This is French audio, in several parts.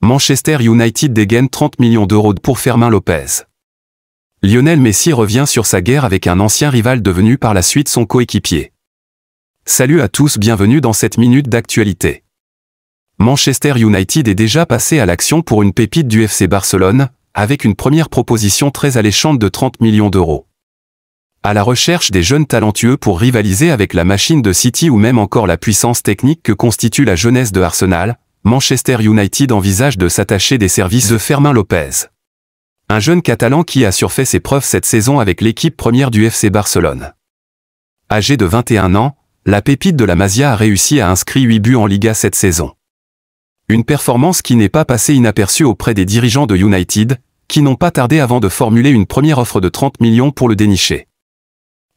Manchester United dégaine 30 millions d'euros pour Fermín López. Lionel Messi revient sur sa guerre avec un ancien rival devenu par la suite son coéquipier. Salut à tous, bienvenue dans cette minute d'actualité. Manchester United est déjà passé à l'action pour une pépite du FC Barcelone, avec une première proposition très alléchante de 30 millions d'euros. À la recherche des jeunes talentueux pour rivaliser avec la machine de City ou même encore la puissance technique que constitue la jeunesse de Arsenal, Manchester United envisage de s'attacher des services de Fermín López. Un jeune Catalan qui a surfait ses preuves cette saison avec l'équipe première du FC Barcelone. Âgé de 21 ans, la pépite de la Masia a réussi à inscrire 8 buts en Liga cette saison. Une performance qui n'est pas passée inaperçue auprès des dirigeants de United, qui n'ont pas tardé avant de formuler une première offre de 30 millions pour le dénicher.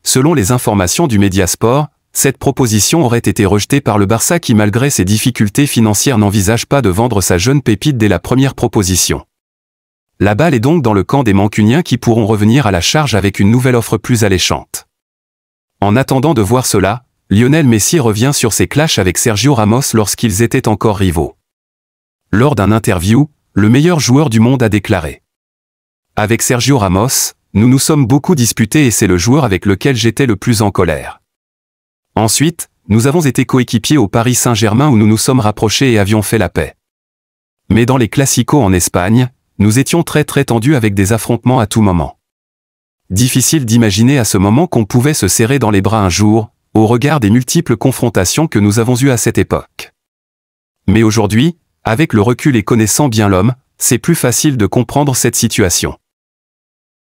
Selon les informations du Mediasport, cette proposition aurait été rejetée par le Barça qui malgré ses difficultés financières n'envisage pas de vendre sa jeune pépite dès la première proposition. La balle est donc dans le camp des Mancuniens qui pourront revenir à la charge avec une nouvelle offre plus alléchante. En attendant de voir cela, Lionel Messi revient sur ses clashs avec Sergio Ramos lorsqu'ils étaient encore rivaux. Lors d'un interview, le meilleur joueur du monde a déclaré « Avec Sergio Ramos, nous nous sommes beaucoup disputés et c'est le joueur avec lequel j'étais le plus en colère. Ensuite, nous avons été coéquipiers au Paris Saint-Germain où nous nous sommes rapprochés et avions fait la paix. Mais dans les Clásicos en Espagne, nous étions très tendus avec des affrontements à tout moment. Difficile d'imaginer à ce moment qu'on pouvait se serrer dans les bras un jour, au regard des multiples confrontations que nous avons eues à cette époque. Mais aujourd'hui, avec le recul et connaissant bien l'homme, c'est plus facile de comprendre cette situation.